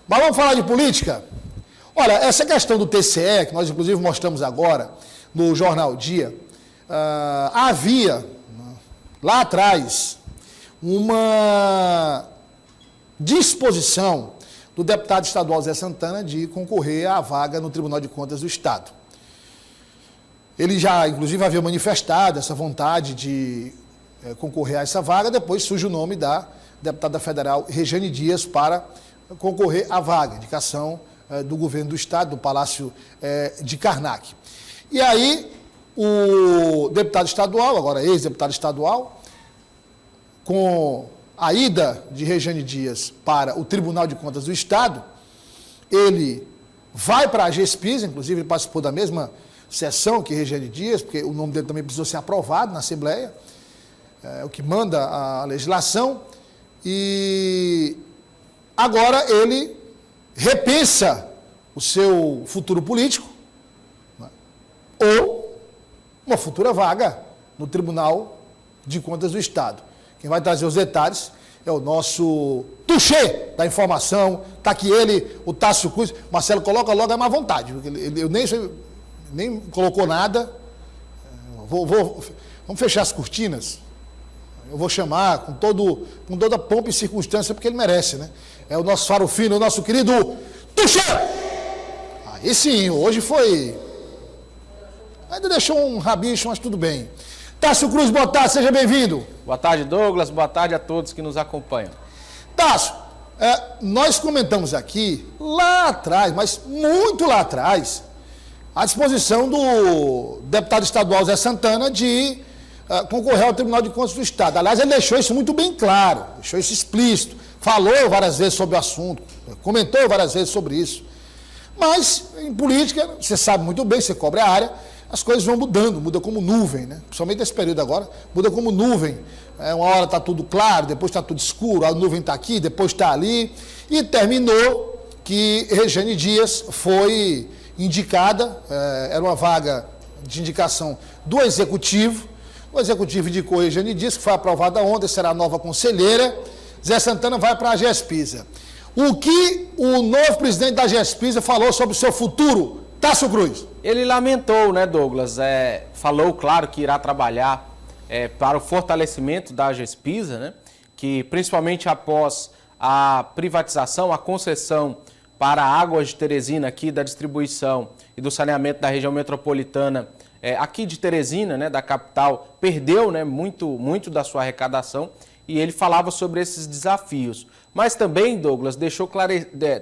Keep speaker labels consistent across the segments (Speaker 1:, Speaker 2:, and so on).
Speaker 1: Mas vamos falar de política? Olha, essa questão do TCE, que nós inclusive mostramos agora no Jornal Dia, havia lá atrás uma disposição do deputado estadual Zé Santana de concorrer à vaga no Tribunal de Contas do Estado. Ele já, inclusive, havia manifestado essa vontade de concorrer a essa vaga, depois surge o nome da deputada federal Rejane Dias para concorrer à vaga, indicação do governo do Estado, do Palácio de Karnak. E aí, o deputado estadual, agora ex-deputado estadual, com a ida de Rejane Dias para o Tribunal de Contas do Estado, ele vai para a GESPIS, inclusive ele participou da mesma sessão que Rejane Dias, porque o nome dele também precisou ser aprovado na Assembleia, o que manda a legislação, e agora ele repensa o seu futuro político, né, ou uma futura vaga no Tribunal de Contas do Estado. Quem vai trazer os detalhes é o nosso tuxê da informação. Está aqui ele, o Tássio Cruz. Marcelo, coloca logo, é má vontade. Eu nem colocou nada. Vamos fechar as cortinas. Eu vou chamar com toda a pompa e circunstância, porque ele merece, né? É o nosso faro fino, o nosso querido tuxê! Aí sim, hoje foi... Ainda deixou um rabicho, mas tudo bem. Tássio Cruz, boa tarde, seja bem-vindo.
Speaker 2: Boa tarde, Douglas, boa tarde a todos que nos acompanham.
Speaker 1: Tássio, nós comentamos aqui, lá atrás, mas muito lá atrás, a disposição do deputado estadual Zé Santana de concorrer ao Tribunal de Contas do Estado. Aliás, ele deixou isso muito bem claro, deixou isso explícito, falou várias vezes sobre o assunto, comentou várias vezes sobre isso. Mas, em política, você sabe muito bem, você cobre a área, as coisas vão mudando, muda como nuvem, né? Principalmente nesse período agora, muda como nuvem. Uma hora está tudo claro, depois está tudo escuro, a nuvem está aqui, depois está ali. E terminou que Rejane Dias foi indicada, era uma vaga de indicação do Executivo. O Executivo indicou Rejane Dias, que foi aprovada ontem, será a nova conselheira. Zé Santana vai para a GESPISA. O que o novo presidente da GESPISA falou sobre o seu futuro, Tássio Cruz?
Speaker 2: Ele lamentou, né, Douglas? Falou, claro, que irá trabalhar para o fortalecimento da GESPISA, né? Que principalmente após a privatização, a concessão para Águas de Teresina, aqui da distribuição e do saneamento da região metropolitana, aqui de Teresina, né, da capital, perdeu, né, muito da sua arrecadação, e ele falava sobre esses desafios. Mas também, Douglas, deixou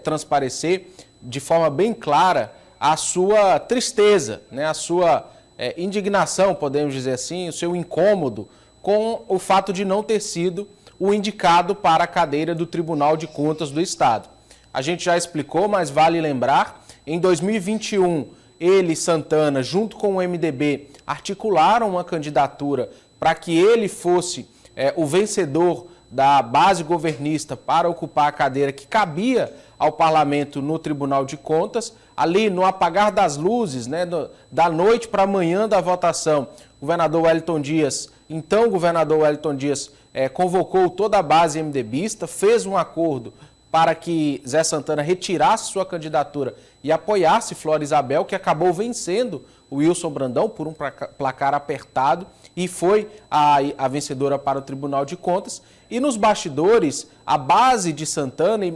Speaker 2: transparecer de forma bem clara a sua tristeza, né, a sua indignação, podemos dizer assim, o seu incômodo com o fato de não ter sido o indicado para a cadeira do Tribunal de Contas do Estado. A gente já explicou, mas vale lembrar, em 2021, ele, Santana, junto com o MDB, articularam uma candidatura para que ele fosse o vencedor da base governista para ocupar a cadeira que cabia ao parlamento no Tribunal de Contas. Ali no apagar das luzes, né, da noite para amanhã da votação, o governador Wellington Dias, então o governador Wellington Dias, convocou toda a base MDBista, fez um acordo para que Zé Santana retirasse sua candidatura e apoiasse Flora Isabel, que acabou vencendo o Wilson Brandão por um placar apertado e foi a vencedora para o Tribunal de Contas. E nos bastidores, a base de Santana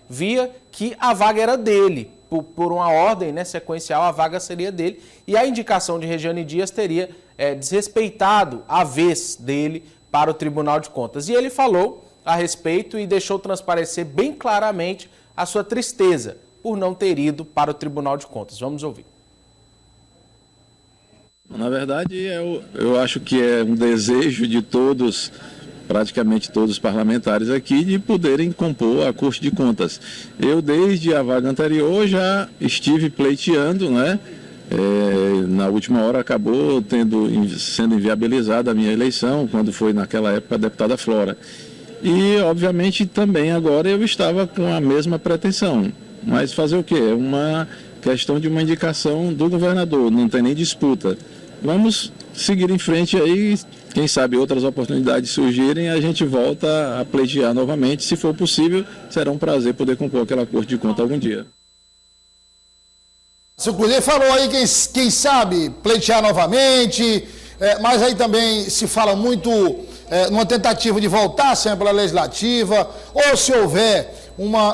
Speaker 2: via que a vaga era dele. Por uma ordem, né, sequencial, a vaga seria dele. E a indicação de Rejane Dias teria desrespeitado a vez dele para o Tribunal de Contas. E ele falou a respeito e deixou transparecer bem claramente a sua tristeza por não ter ido para o Tribunal de Contas. Vamos ouvir.
Speaker 3: Na verdade, eu acho que é um desejo de todos, praticamente todos os parlamentares aqui, de poderem compor a Corte de Contas. Eu, desde a vaga anterior, já estive pleiteando, né? Na última hora acabou sendo inviabilizada a minha eleição, quando foi naquela época a deputada Flora. E, obviamente, também agora eu estava com a mesma pretensão. Mas fazer o quê? É uma questão de uma indicação do governador, não tem nem disputa. Vamos seguir em frente aí, quem sabe outras oportunidades surgirem, a gente volta a pleitear novamente. Se for possível, será um prazer poder compor aquela corte de conta algum dia.
Speaker 1: O Cruzeiro falou aí, quem sabe, pleitear novamente, mas aí também se fala muito numa tentativa de voltar à Assembleia Legislativa, ou se houver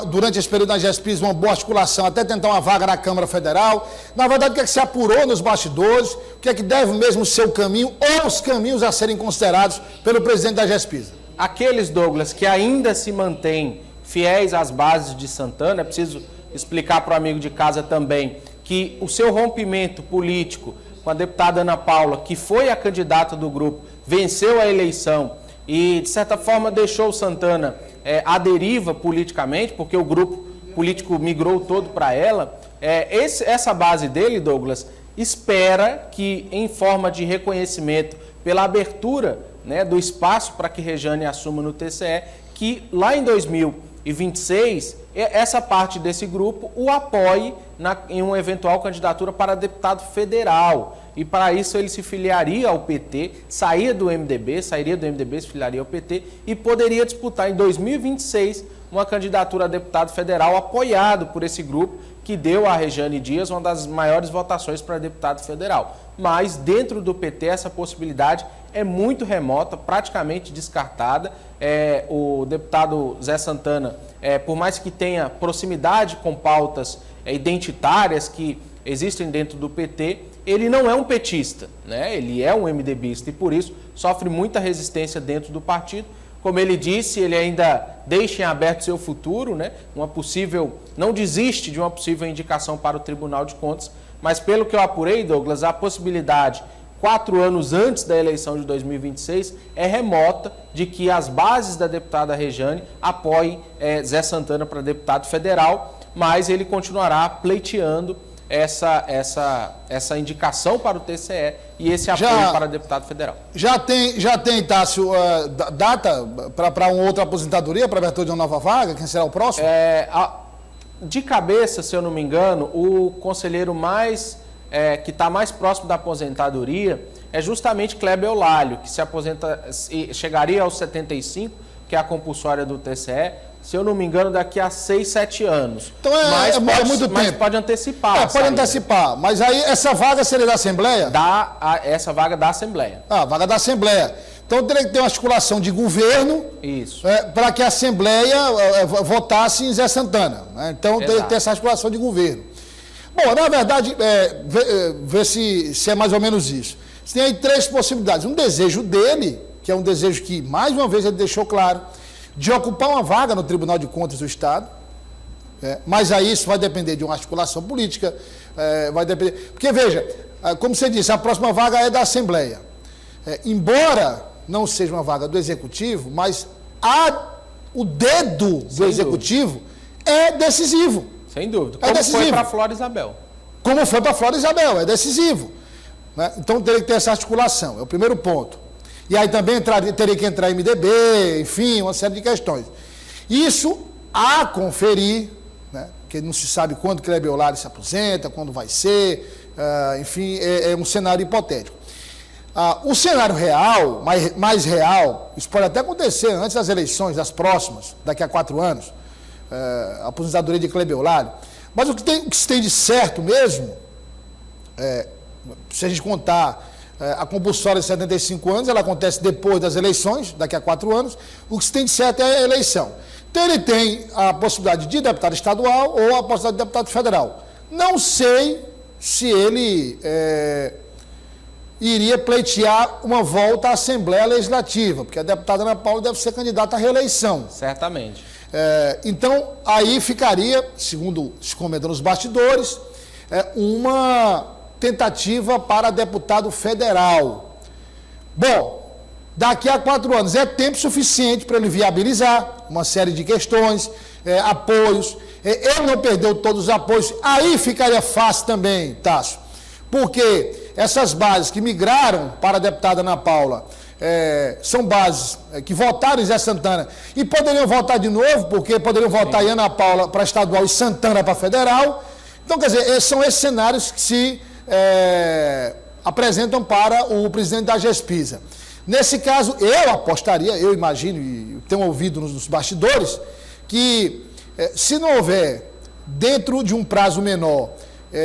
Speaker 1: durante esse período na GESPIS, uma boa articulação, até tentar uma vaga na Câmara Federal. Na verdade, o que é que se apurou nos bastidores, o que é que deve mesmo ser o caminho, ou os caminhos a serem considerados pelo presidente da GESPIS?
Speaker 2: Aqueles, Douglas, que ainda se mantêm fiéis às bases de Santana, é preciso explicar para o amigo de casa também que o seu rompimento político com a deputada Ana Paula, que foi a candidata do grupo, venceu a eleição e, de certa forma, deixou o Santana à deriva politicamente, porque o grupo político migrou todo para ela. Essa base dele, Douglas, espera que, em forma de reconhecimento pela abertura, né, do espaço para que Rejane assuma no TCE, que lá em 2026, essa parte desse grupo o apoie em uma eventual candidatura para deputado federal. E para isso ele se filiaria ao PT, sairia do MDB, se filiaria ao PT e poderia disputar em 2026 uma candidatura a deputado federal apoiado por esse grupo que deu a Rejane Dias uma das maiores votações para deputado federal. Mas dentro do PT essa possibilidade é muito remota, praticamente descartada. O deputado Zé Santana, por mais que tenha proximidade com pautas identitárias que existem dentro do PT, ele não é um petista, né? Ele é um MDBista e por isso sofre muita resistência dentro do partido. Como ele disse, ele ainda deixa em aberto seu futuro, né? Não desiste de uma possível indicação para o Tribunal de Contas, mas pelo que eu apurei, Douglas, a possibilidade, 4 anos antes da eleição de 2026, é remota de que as bases da deputada Rejane apoiem Zé Santana para deputado federal, mas ele continuará pleiteando essa indicação para o TCE e esse apoio para deputado federal.
Speaker 1: Já tem, Tássio, data para uma outra aposentadoria, para a abertura de uma nova vaga? Quem será o próximo?
Speaker 2: De cabeça, se eu não me engano, o conselheiro que está mais próximo da aposentadoria é justamente Kleber Eulálio, que se aposenta, chegaria aos 75, que é a compulsória do TCE, se eu não me engano, daqui a 6, 7 anos.
Speaker 1: Então muito tempo.
Speaker 2: Mas pode antecipar.
Speaker 1: Pode antecipar. Mas aí essa vaga seria da Assembleia?
Speaker 2: Essa vaga da Assembleia.
Speaker 1: Vaga da Assembleia. Então teria que ter uma articulação de governo para que a Assembleia votasse em Zé Santana. Né? Então teria que ter essa articulação de governo. Bom, na verdade, ver se é mais ou menos isso. Você tem aí 3 possibilidades. Um desejo dele, que é um desejo que, mais uma vez, ele deixou claro, de ocupar uma vaga no Tribunal de Contas do Estado, mas aí isso vai depender de uma articulação política, vai depender... Porque, veja, como você disse, a próxima vaga é da Assembleia. Embora não seja uma vaga do Executivo, mas o dedo do Executivo é decisivo.
Speaker 2: Sem dúvida. Como foi para Flora Isabel.
Speaker 1: Como foi para Flora Isabel, é decisivo. Né? Então teria que ter essa articulação, é o primeiro ponto. E aí também teria que entrar MDB, enfim, uma série de questões. Isso a conferir, né? Porque não se sabe quando Kleber Eulálio se aposenta, quando vai ser, enfim, é um cenário hipotético. O cenário real, mais real, isso pode até acontecer antes das eleições, das próximas, daqui a 4 anos, a aposentadoria de Kleber Eulálio. Mas o que se tem de certo mesmo, se a gente contar a compulsória de 75 anos, ela acontece depois das eleições, daqui a 4 anos, o que se tem de certo é a eleição. Então ele tem a possibilidade de deputado estadual ou a possibilidade de deputado federal. Não sei se ele iria pleitear uma volta à Assembleia Legislativa, porque a deputada Ana Paula deve ser candidata à reeleição.
Speaker 2: Certamente.
Speaker 1: Então, aí ficaria, segundo se comenta nos bastidores, uma tentativa para deputado federal. Bom, daqui a 4 anos é tempo suficiente para ele viabilizar uma série de questões, apoios. Ele não perdeu todos os apoios, aí ficaria fácil também, Tássio, porque essas bases que migraram para a deputada Ana Paula são bases que votaram em Zé Santana e poderiam votar de novo, porque poderiam votar em Ana Paula para estadual e Santana para federal. Então, quer dizer, são esses cenários que se apresentam para o presidente da GESPISA. Nesse caso, eu apostaria, eu imagino, e tenho ouvido nos bastidores, que se não houver, dentro de um prazo menor,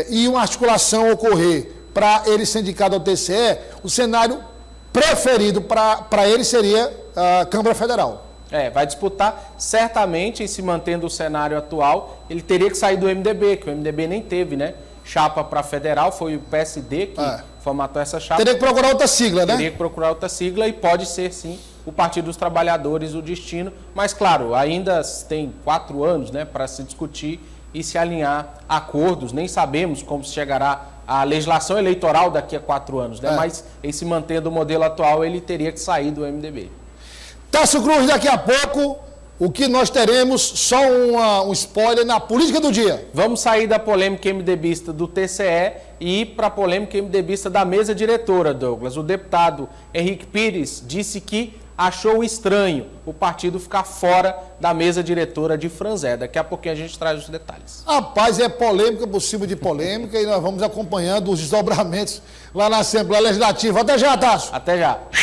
Speaker 1: e uma articulação ocorrer para ele ser indicado ao TCE, o cenário preferido para ele seria a Câmara Federal.
Speaker 2: Vai disputar, certamente, e se mantendo o cenário atual, ele teria que sair do MDB, que o MDB nem teve, né? Chapa para federal, foi o PSD que formatou essa chapa.
Speaker 1: Teria que procurar outra sigla, né?
Speaker 2: Teria que procurar outra sigla e pode ser, sim, o Partido dos Trabalhadores o destino. Mas, claro, ainda tem 4 anos, né, para se discutir e se alinhar acordos. Nem sabemos como chegará a legislação eleitoral daqui a 4 anos, né? Mas, em se mantendo o modelo atual, ele teria que sair do MDB.
Speaker 1: Tássio Cruz, daqui a pouco, o que nós teremos, só um spoiler na política do dia.
Speaker 2: Vamos sair da polêmica MDBista do TCE e ir para a polêmica MDBista da mesa diretora, Douglas. O deputado Henrique Pires disse que achou estranho o partido ficar fora da mesa diretora de Franzé. Daqui a pouquinho a gente traz os detalhes.
Speaker 1: Rapaz, é polêmica por cima de polêmica e nós vamos acompanhando os desdobramentos lá na Assembleia Legislativa. Até já, Tássio.
Speaker 2: Até já.